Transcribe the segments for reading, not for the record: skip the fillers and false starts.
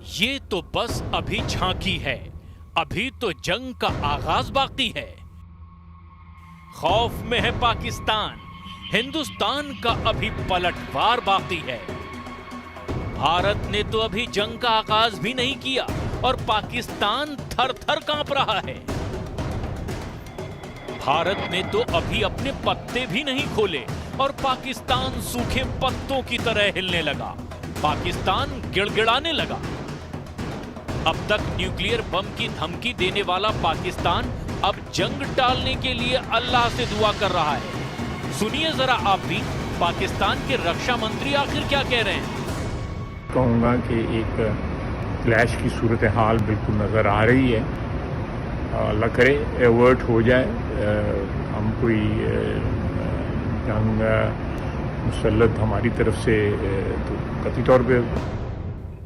ये तो बस अभी झांकी है, अभी तो जंग का आगाज बाकी है। खौफ में है पाकिस्तान, हिंदुस्तान का अभी पलटवार बाकी है। भारत ने तो अभी जंग का आगाज भी नहीं किया और पाकिस्तान थर थर कांप रहा है। भारत ने तो अभी अपने पत्ते भी नहीं खोले और पाकिस्तान सूखे पत्तों की तरह हिलने लगा, पाकिस्तान गिड़गिड़ाने लगा। अब तक न्यूक्लियर बम की धमकी देने वाला पाकिस्तान अब जंग टालने के लिए अल्लाह से दुआ कर रहा है। सुनिए जरा आप भी, पाकिस्तान के रक्षा मंत्री आखिर क्या कह रहे हैं। कहूँगा कि एक क्लैश की सूरत हाल बिल्कुल नज़र आ रही है। अल्लाह करे एवर्ट हो जाए, हम कोई जंग मुसल्लत हमारी तरफ से तो कतई तौर पे।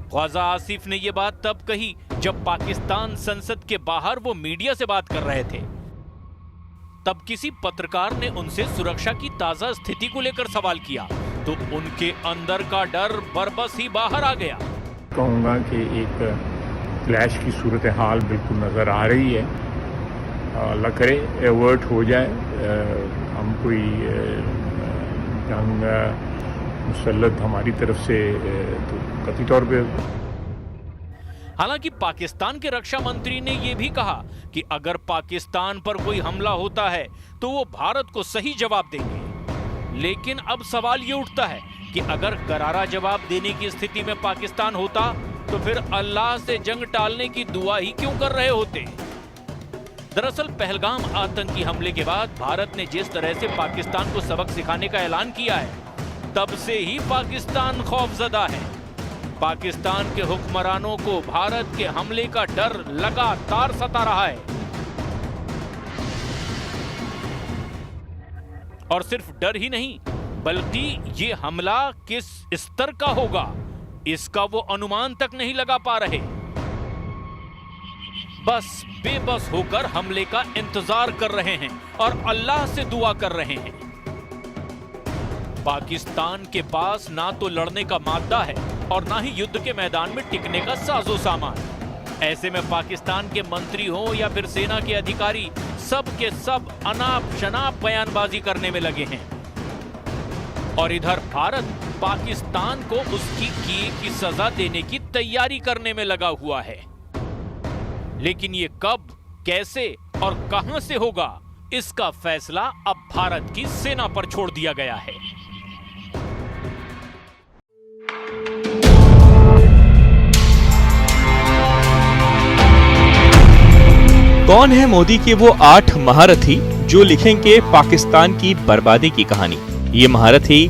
ख्वाजा आसिफ ने यह बात तब कही जब पाकिस्तान संसद के बाहर वो मीडिया से बात कर रहे थे। तब किसी पत्रकार ने उनसे सुरक्षा की ताजा स्थिति को लेकर सवाल किया तो उनके अंदर का डर बरबस ही बाहर आ गया। कहूँगा कि एक क्लैश की सूरत हाल बिल्कुल नज़र आ रही है। अल्लाह करे एवर्ट हो जाए, हम कोई जंग मुसल्लत हमारी तरफ से तो कतई तौर पे। हालांकि पाकिस्तान के रक्षा मंत्री ने यह भी कहा कि अगर पाकिस्तान पर कोई हमला होता है तो वो भारत को सही जवाब देंगे। लेकिन अब सवाल ये उठता है कि अगर करारा जवाब देने की स्थिति में पाकिस्तान होता तो फिर अल्लाह से जंग टालने की दुआ ही क्यों कर रहे होते। दरअसल पहलगाम आतंकी हमले के बाद भारत ने जिस तरह से पाकिस्तान को सबक सिखाने का ऐलान किया है, तब से ही पाकिस्तान खौफजदा है। पाकिस्तान के हुक्मरानों को भारत के हमले का डर लगातार सता रहा है। और सिर्फ डर ही नहीं, बल्कि ये हमला किस स्तर का होगा, इसका वो अनुमान तक नहीं लगा पा रहे। बस बेबस होकर हमले का इंतजार कर रहे हैं और अल्लाह से दुआ कर रहे हैं। पाकिस्तान के पास ना तो लड़ने का मादा है और ना ही युद्ध के मैदान में टिकने का साजो सामान। ऐसे में पाकिस्तान के मंत्री हो या फिर सेना के अधिकारी, सब के सब अनाप शनाप बयानबाजी करने में लगे हैं। और इधर भारत पाकिस्तान को उसकी किए की सजा देने की तैयारी करने में लगा हुआ है। लेकिन ये कब, कैसे और कहां से होगा, इसका फैसला अब भारत की सेना पर छोड़ दिया गया है। कौन है मोदी के वो 8 महारथी जो लिखेंगे पाकिस्तान की बर्बादी की कहानी। ये महारथी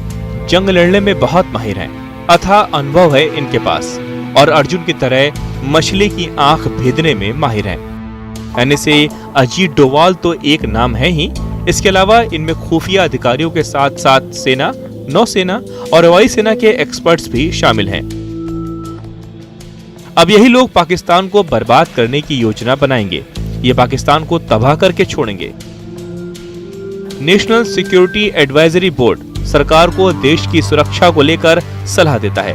जंग लड़ने में बहुत माहिर हैं, अथाह अनुभव है इनके पास और अर्जुन की तरह मछली की आंख भेदने में माहिर हैं। NSA अजीत डोवाल तो एक नाम है ही, इसके अलावा इनमें खुफिया अधिकारियों के साथ साथ सेना, नौसेना और हवाई सेना के एक्सपर्ट्स भी शामिल हैं। अब यही लोग पाकिस्तान को बर्बाद करने की योजना बनाएंगे। ये पाकिस्तान को तबाह करके छोड़ेंगे। नेशनल सिक्योरिटी एडवाइजरी बोर्ड सरकार को देश की सुरक्षा को लेकर सलाह देता है।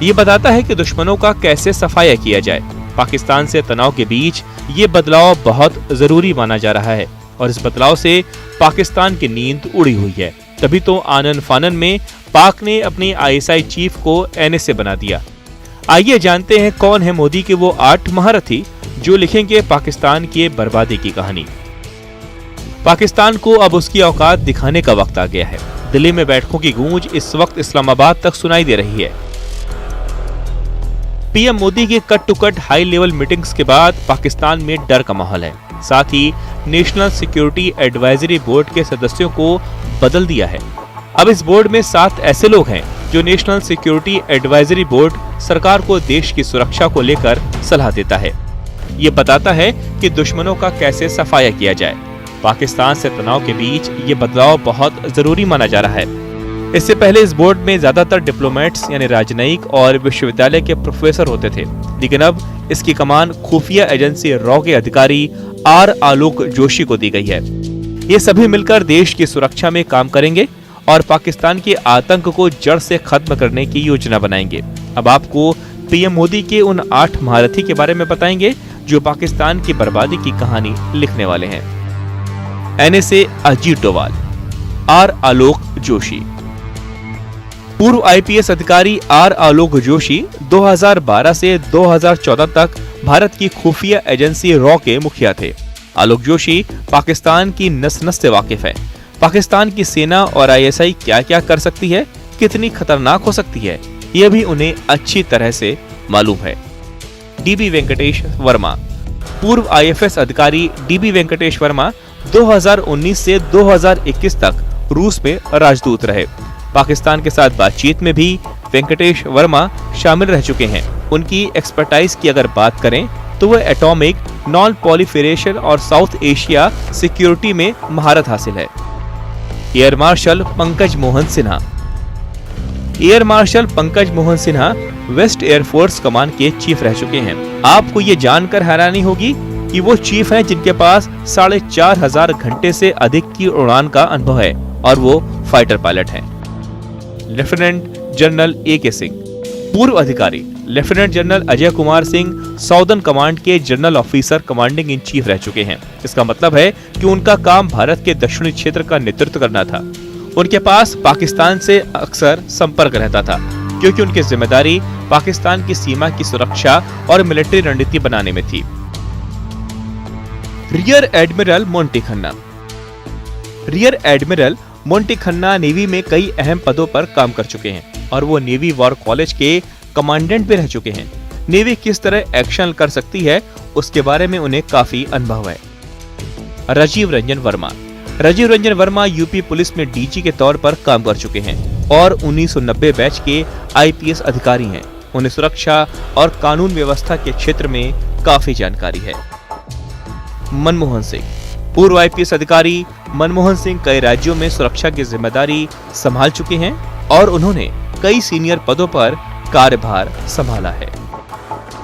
ये बताता है कि दुश्मनों का कैसे सफाया किया जाए। पाकिस्तान से तनाव के बीच ये बदलाव बहुत जरूरी माना जा रहा है और इस बदलाव से पाकिस्तान की नींद उड़ी हुई है। तभी तो आनन फानन में पाक ने अपनी ISI चीफ को NSA बना दिया। आइए जानते हैं कौन है मोदी के वो 8 महारथी जो लिखेंगे पाकिस्तान की बर्बादी की कहानी। पाकिस्तान को अब उसकी औकात दिखाने का वक्त आ गया है। दिल्ली में बैठकों की गूंज इस वक्त इस्लामाबाद तक सुनाई दे रही है। पीएम मोदी की cut to cut high level meetings के बाद पाकिस्तान में डर का माहौल है। साथ ही नेशनल सिक्योरिटी एडवाइजरी बोर्ड के सदस्यों को बदल दिया है। अब इस बोर्ड में 7 ऐसे लोग हैं जो नेशनल सिक्योरिटी एडवाइजरी बोर्ड सरकार को देश की सुरक्षा को लेकर सलाह देता है। ये बताता है कि दुश्मनों का कैसे सफाया किया जाए। पाकिस्तान से तनाव के बीच ये बदलाव बहुत जरूरी माना जा रहा है। इससे पहले इस बोर्ड में ज्यादातर डिप्लोमेट्स यानी राजनयिक और विश्वविद्यालय के प्रोफेसर होते थे, लेकिन अब इसकी कमान खुफिया एजेंसी रॉ के अधिकारी R आलोक जोशी को दी गई है। ये सभी मिलकर देश की सुरक्षा में काम करेंगे और पाकिस्तान के आतंक को जड़ से खत्म करने की योजना बनाएंगे। अब आपको पीएम मोदी के उन 8 महारथी के बारे में बताएंगे जो पाकिस्तान की बर्बादी की कहानी लिखने वाले हैं। NSA अजीत डोवाल, आर आलोक जोशी। पूर्व IPS अधिकारी आर आलोक जोशी 2012 से 2014 तक भारत की खुफिया एजेंसी रॉ के मुखिया थे। आलोक जोशी पाकिस्तान की नस-नस से वाकिफ है। पाकिस्तान की सेना और ISI क्या-क्या कर सकती है, कितनी खतरनाक हो सकती है, यह भी उन्हें अच्छी तरह से मालूम है। DB वेंकटेश वर्मा। पूर्व IFS अधिकारी DB वेंकटेश वर्मा 2019 से 2021 तक रूस में राजदूत रहे। पाकिस्तान के साथ बातचीत में भी वेंकटेश वर्मा शामिल रह चुके हैं। उनकी एक्सपर्टाइज की अगर बात करें तो वह एटॉमिक, नॉन पॉलिफेरेशन और साउथ एशिया सिक्योरिटी में महारत हासिल है। Air marshal Pankaj Mohan Sinha. Air marshal Pankaj Mohan Sinha west air force कमान के चीफ रह चुके हैं। आपको ये जानकर हैरानी होगी कि वो चीफ हैं जिनके पास 4500 घंटे से अधिक की उड़ान का अनुभव है और वो फाइटर पायलट हैं। Lieutenant general AK Singh. पूर्व अधिकारी lieutenant general Ajay Kumar Singh southern command के general officer commanding in chief रह चुके हैं। इसका मतलब है कि उनका काम भारत के दक्षिणी क्षेत्र का नेतृत्व करना था। उनके पास पाकिस्तान से अक्सर संपर्क रहता था क्योंकि उनकी जिम्मेदारी पाकिस्तान की सीमा की सुरक्षा और मिलिट्री रणनीति बनाने में थी। Rear admiral Monty Khanna. Rear admiral Monty Khanna navy में कई अहम पदों पर काम कर चुके हैं और वो नेवी वॉर कॉलेज के कमांडेंट भी रह चुके हैं। नेवी किस तरह एक्शन कर सकती है उसके बारे में उन्हें काफी अनुभव है। राजीव रंजन वर्मा। राजीव रंजन वर्मा यूपी पुलिस में DG के तौर पर काम कर चुके हैं और 1990 बैच के IPS अधिकारी हैं। उन्हें सुरक्षा और कानून व्यवस्था के क्षेत्र में काफी जानकारी है। मनमोहन सिंह। पूर्व IPS अधिकारी मनमोहन सिंह कई राज्यों में सुरक्षा की जिम्मेदारी संभाल चुके हैं और उन्होंने कई सीनियर पदों पर कार्यभार संभाला है।